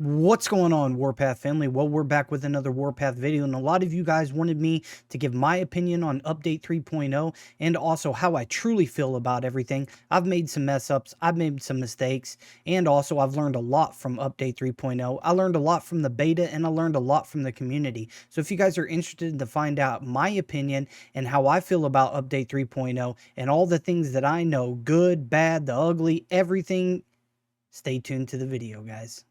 What's going on, Warpath family? Well, we're back with another Warpath video, and a lot of you guys wanted me to give my opinion on Update 3.0 and also how I truly feel about everything. I've made some mess ups, I've made some mistakes, and also I've learned a lot from Update 3.0. I learned a lot from the beta, and I learned a lot from the community. So if you guys are interested to find out my opinion and how I feel about Update 3.0 and all the things that I know, good, bad, the ugly, everything, stay tuned to the video, guys.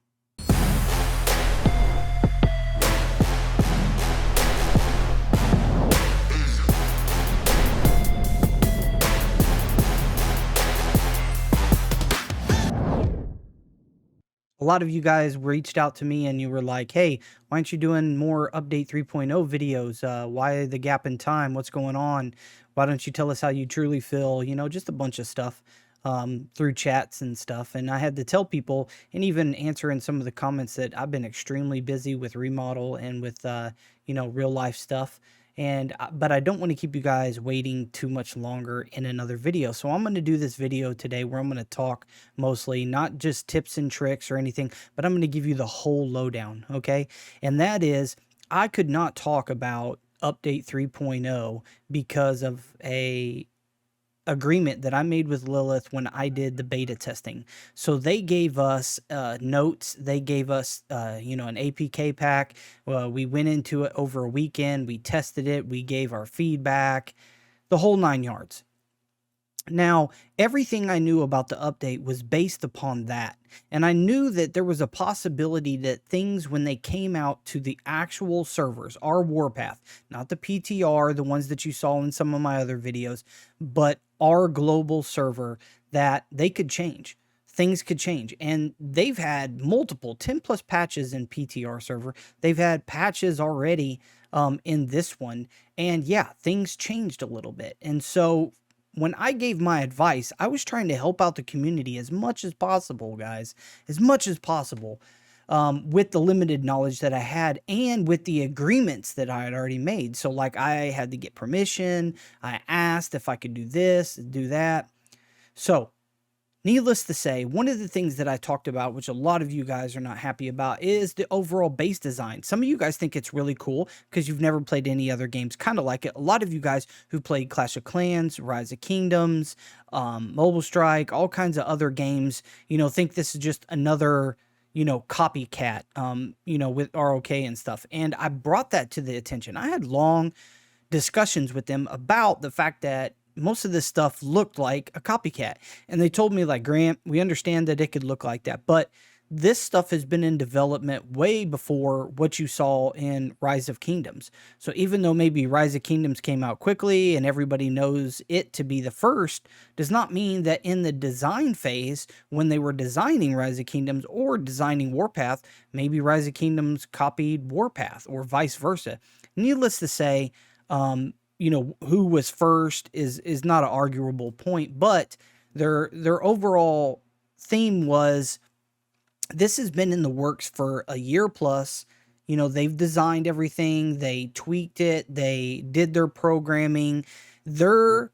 A lot of you guys reached out to me and you were like, hey, why aren't you doing more Update 3.0 videos? Why the gap in time? What's going on? Why don't you tell us how you truly feel? You know, just a bunch of stuff through chats and stuff. And I had to tell people and even answer in some of the comments that I've been extremely busy with remodel and with, real life stuff. But I don't want to keep you guys waiting too much longer in another video. So I'm going to do this video today where I'm going to talk mostly not just tips and tricks or anything, but I'm going to give you the whole lowdown. Okay. And that is, I could not talk about update 3.0 because of a agreement that I made with Lilith when I did the beta testing. So they gave us notes. They gave us, an APK pack. We went into it over a weekend. We tested it. We gave our feedback, the whole 9 yards. Now, everything I knew about the update was based upon that. And I knew that there was a possibility that things, when they came out to the actual servers, our Warpath, not the PTR, the ones that you saw in some of my other videos, but our global server, that they could change. Things could change. And they've had multiple 10 plus patches in PTR server. They've had patches already in this one. And yeah, things changed a little bit. And so when I gave my advice, I was trying to help out the community as much as possible, guys, as much as possible, with the limited knowledge that I had and with the agreements that I had already made. So, like, I had to get permission. I asked if I could do this, do that. So, needless to say, one of the things that I talked about, which a lot of you guys are not happy about, is the overall base design. Some of you guys think it's really cool because you've never played any other games kind of like it. A lot of you guys who played Clash of Clans, Rise of Kingdoms, Mobile Strike, all kinds of other games, think this is just another, copycat, with ROK and stuff. And I brought that to the attention. I had long discussions with them about the fact that most of this stuff looked like a copycat. And they told me, like, Grant, we understand that it could look like that, but this stuff has been in development way before what you saw in Rise of Kingdoms. So even though maybe Rise of Kingdoms came out quickly and everybody knows it to be the first, does not mean that in the design phase, when they were designing Rise of Kingdoms or designing Warpath, maybe Rise of Kingdoms copied Warpath or vice versa. Needless to say, who was first is not an arguable point, but their overall theme was, this has been in the works for a year plus. They've designed everything, they tweaked it, they did their programming, their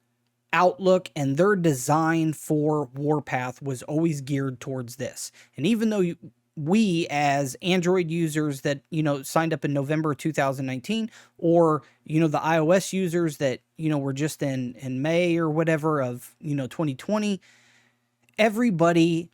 outlook and their design for Warpath was always geared towards this. And even though we as Android users that, signed up in November 2019, or, the iOS users that, were just in May or whatever of, 2020, everybody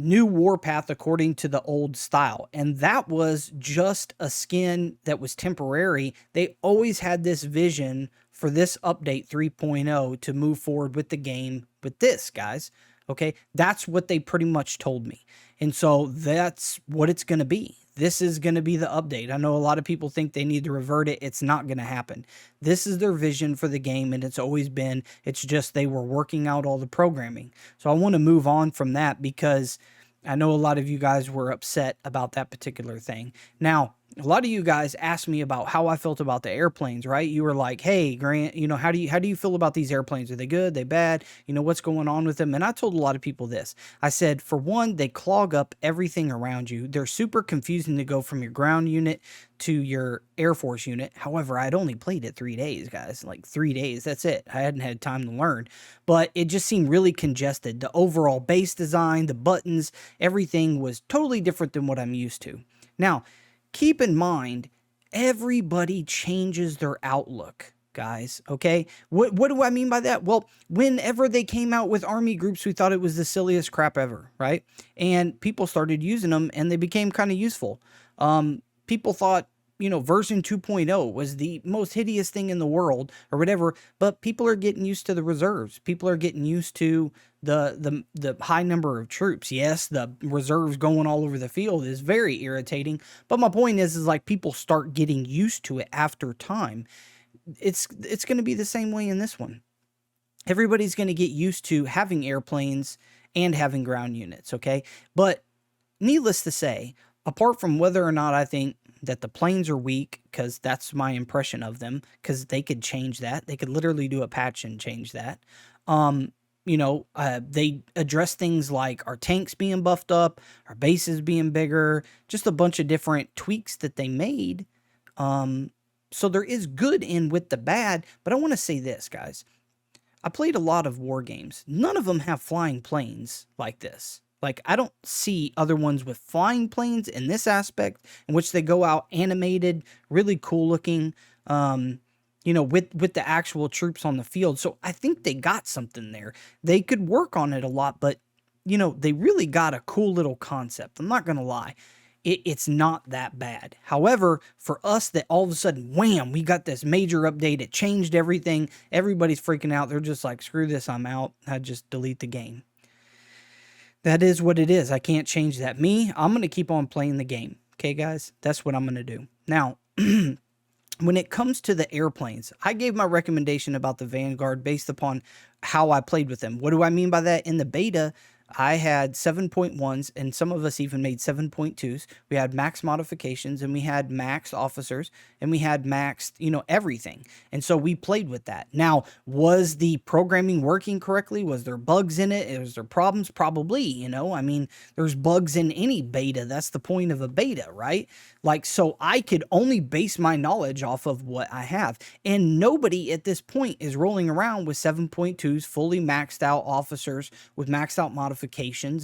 knew Warpath according to the old style. And that was just a skin that was temporary. They always had this vision for this update 3.0 to move forward with the game with this, guys. Okay, that's what they pretty much told me. And so that's what it's going to be. This is going to be the update. I know a lot of people think they need to revert it. It's not going to happen. This is their vision for the game, and it's always been. It's just they were working out all the programming. So I want to move on from that because I know a lot of you guys were upset about that particular thing. Now, a lot of you guys asked me about how I felt about the airplanes, right? You were like, "Hey, Grant, you know, how do you feel about these airplanes? Are they good? They bad? You know, what's going on with them?" And I told a lot of people this. I said, for one, they clog up everything around you. They're super confusing to go from your ground unit to your Air Force unit. However, I'd only played it 3 days, guys. Like 3 days. That's it. I hadn't had time to learn. But it just seemed really congested. The overall base design, the buttons, everything was totally different than what I'm used to. Now, keep in mind, everybody changes their outlook, guys, okay? What do I mean by that? Well, whenever they came out with army groups, we thought it was the silliest crap ever, right? And people started using them, and they became kind of useful. People thought, you know, version 2.0 was the most hideous thing in the world or whatever, but people are getting used to the reserves. People are getting used to the high number of troops. Yes, the reserves going all over the field is very irritating, but my point is like people start getting used to it after time. It's going to be the same way in this one. Everybody's going to get used to having airplanes and having ground units, okay? But needless to say, apart from whether or not I think that the planes are weak, because that's my impression of them, because they could change that. They could literally do a patch and change that. They address things like our tanks being buffed up, our bases being bigger, just a bunch of different tweaks that they made. So there is good in with the bad, but I want to say this, guys. I played a lot of war games. None of them have flying planes like this. Like, I don't see other ones with flying planes in this aspect, in which they go out animated, really cool looking, with the actual troops on the field. So I think they got something there. They could work on it a lot, but, they really got a cool little concept. I'm not going to lie. It's not that bad. However, for us that all of a sudden, wham, we got this major update. It changed everything. Everybody's freaking out. They're just like, screw this, I'm out. I just delete the game. That is what it is. I can't change that. I'm going to keep on playing the game. Okay, guys? That's what I'm going to do. Now, when it comes to the airplanes, I gave my recommendation about the Vanguard based upon how I played with them. What do I mean by that? In the beta, I had 7.1s, and some of us even made 7.2s. We had max modifications, and we had maxed officers, and we had maxed, everything. And so we played with that. Now, was the programming working correctly? Was there bugs in it? Was there problems? Probably, there's bugs in any beta. That's the point of a beta, right? Like, so I could only base my knowledge off of what I have. And nobody at this point is rolling around with 7.2s, fully maxed out officers with maxed out modifications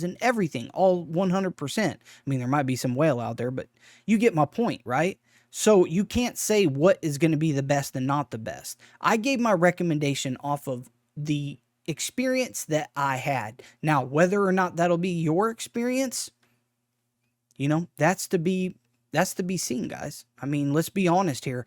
and everything, all 100%. I mean, there might be some whale out there, but you get my point, right? So you can't say what is going to be the best and not the best. I gave my recommendation off of the experience that I had. Now, whether or not that'll be your experience, that's to be seen, guys. I mean, let's be honest here.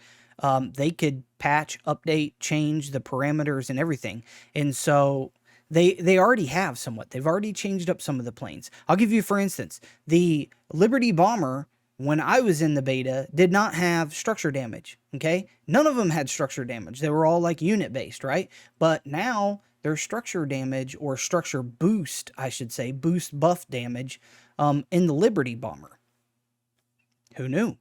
They could patch, update, change the parameters and everything. And so they already have somewhat. They've already changed up some of the planes. I'll give you, for instance, the Liberty Bomber, when I was in the beta, did not have structure damage, okay? None of them had structure damage. They were all like unit-based, right? But now there's structure damage, or structure boost, I should say, boost buff damage in the Liberty Bomber. Who knew?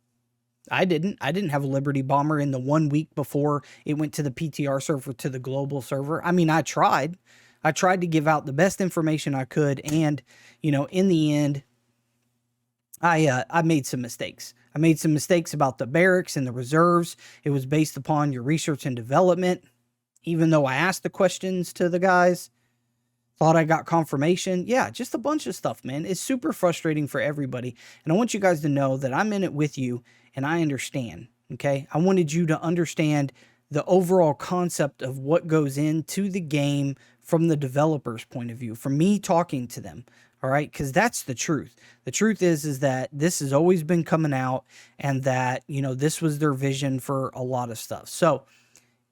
I didn't have a Liberty Bomber in the 1 week before it went to the PTR server, to the global server. I mean, I tried to give out the best information I could, and, in the end, I made some mistakes. I made some mistakes about the barracks and the reserves. It was based upon your research and development. Even though I asked the questions to the guys, thought I got confirmation. Yeah, just a bunch of stuff, man. It's super frustrating for everybody. And I want you guys to know that I'm in it with you, and I understand, okay? I wanted you to understand the overall concept of what goes into the game from the developer's point of view, from me talking to them, all right? Because that's the truth. The truth is that this has always been coming out, and that, this was their vision for a lot of stuff. So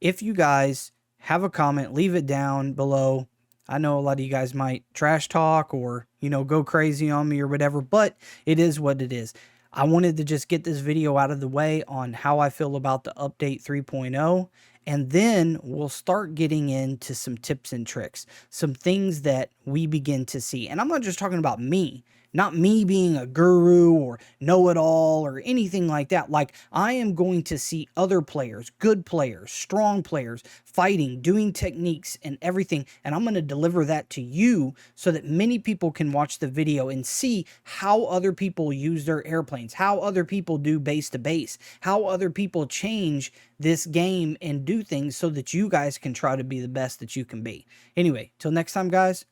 if you guys have a comment, leave it down below. I know a lot of you guys might trash talk or, go crazy on me or whatever, but it is what it is. I wanted to just get this video out of the way on how I feel about the update 3.0, and then we'll start getting into some tips and tricks, some things that we begin to see. And I'm not just talking about me. not me being a guru or know-it-all or anything like that. Like, I am going to see other players, good players, strong players, fighting, doing techniques and everything, and I'm going to deliver that to you so that many people can watch the video and see how other people use their airplanes, how other people do base to base, how other people change this game and do things so that you guys can try to be the best that you can be. Anyway, till next time, guys,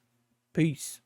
peace.